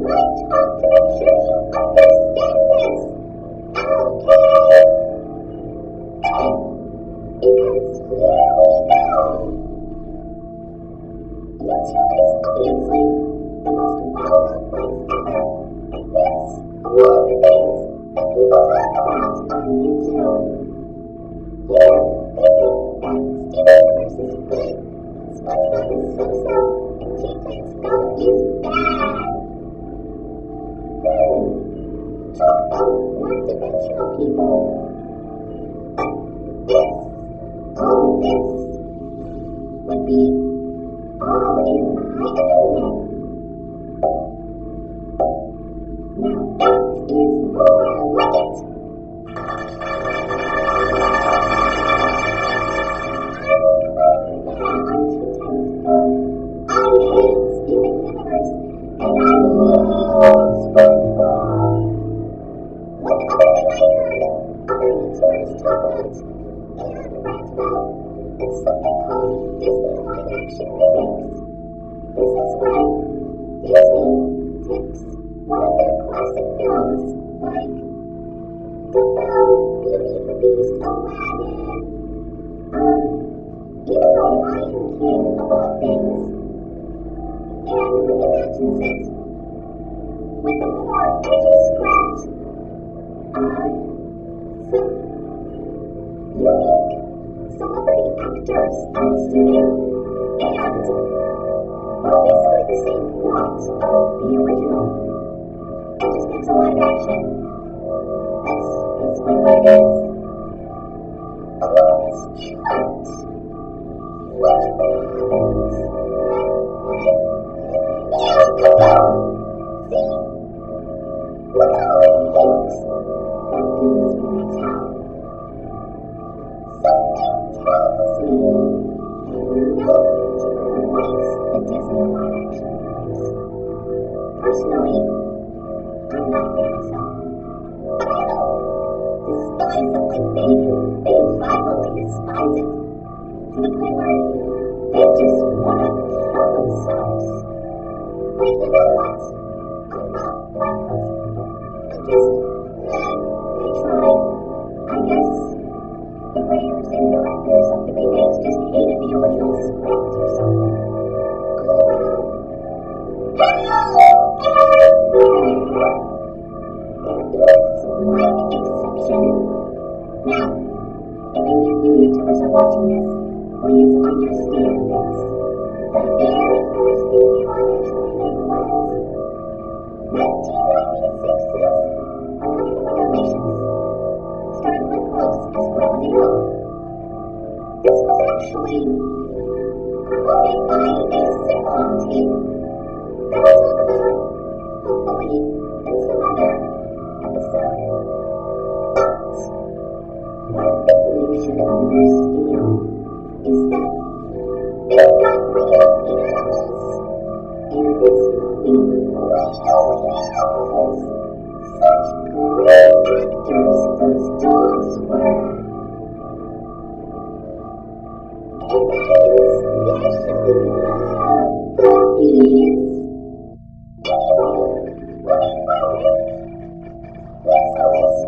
my job to make sure you understand this. Okay? Good. Because here we go. YouTube is obviously the most well-known place ever. And here's a lot of the things that people talk about on YouTube. Here, they think that Steven Universe is good, SpongeBob is so-so, and Teen Titans Go is bad. Talk about one-dimensional people. But this, this, would be all in my opinion. Now that is more like it. I hate Steven Universe, and I love SpongeBob. One other thing I heard other YouTubers talk about and rant about is something called Disney live-action remakes. This is when Disney takes one of their classic films, like Dumbo, Beauty and the Beast, Aladdin, even The Lion King of all things, and reimagines it with a more edgy script, some unique celebrity actors, I'm assuming, and, well, basically the same plot of the original. It just makes a live action. That's basically what it is. But look at this chart. Watch what happens. Yeah, come on. See? Look at all the hits that these remakes have. Something tells me that no YouTuber likes the Disney live-action remakes. Personally, I'm not a fan myself. But I don't despise it like they do. They violently despise it. To the point where they just want to kill themselves. But you know what? I'm not like those people. I just, they tried. I guess the writers and directors of the remakes just hated the original script or something. Oh well. However, there is one exception. Now, if any of you YouTubers are watching this, please understand this. The very first Disney live-action remake was 1996's 101 Dalmatians, starring Glenn Close as Cruella de Vil. This was actually promoted by a sing-along tape that we'll talk about, hopefully, in some other episode. But one thing you should understand is that they've got real animals in this movie. Real animals! Such great actors those dogs were. And I especially love puppies. Anyway, moving forward, here's a list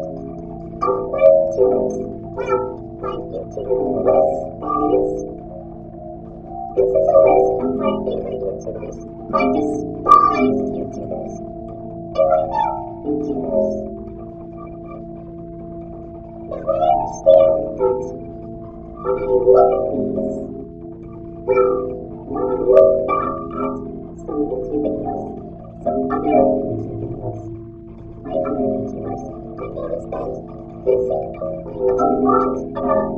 of my YouTubers. Well, my YouTube list, that is. This is a list of my favorite YouTubers, my despised YouTubers, and my favorite YouTubers. Now, I understand that when I look at these, well, when I look back at some YouTube videos, some other YouTube videos, my other YouTubers, I noticed that they seem to complain a lot about,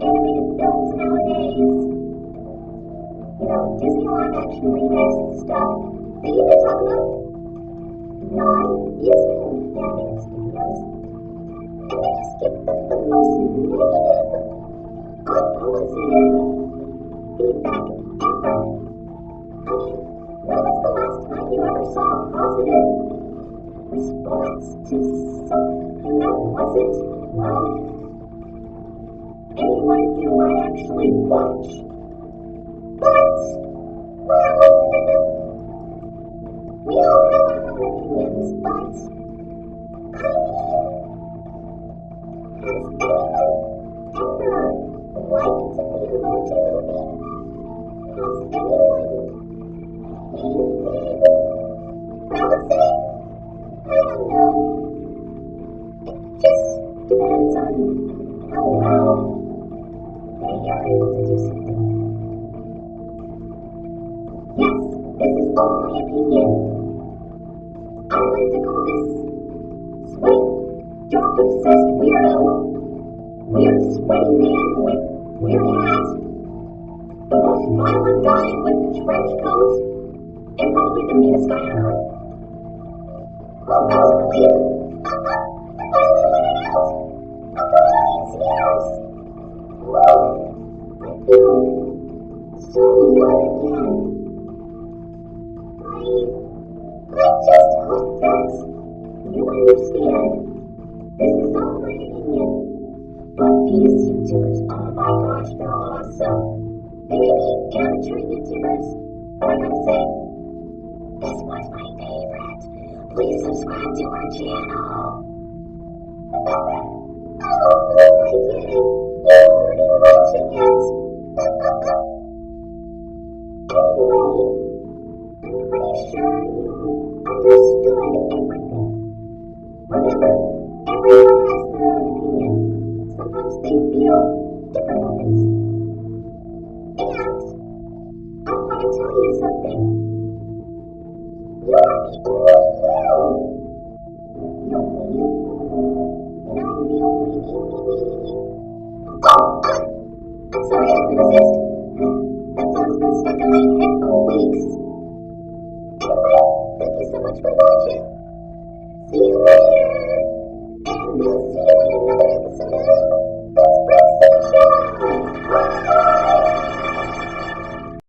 animated films nowadays, Disney live-action remakes and stuff. They even talk about non-Disney animated studios. And they just give them the most negative, unpositive feedback ever. I mean, when was the last time you ever saw a positive response to something that wasn't, well, anyone you might actually watch? But, well, we all but I mean, has anyone ever liked the emoji movie? Has anyone hated Frozen? I don't know. It just depends on how well they are able to do something. Yes, this is all my opinion. I like to call this sweaty, dark-obsessed weirdo, weird sweaty man with weird hat, the most violent guy with trench coat, and probably the meanest guy on earth. Well, that was a relief. I finally let it out. After all these years. Whoa, I feel so young again. I just hope that you understand. This is all my opinion. But these YouTubers, oh my gosh, they're awesome. They may be amateur YouTubers, but I gotta say, this was my favorite. Please subscribe to our channel. Oh, I get it. You're already watching it. Anyway, I'm pretty sure you understood everything. Remember, everyone has their own opinion. Sometimes they feel different about things. And I want to tell you something. You are the only you. The only you. And I'm the only me. Oh, I'm sorry, I couldn't resist. That song's been stuck in my head for weeks. Anyway, thank you so much for watching. See you later. And we'll see you in another episode of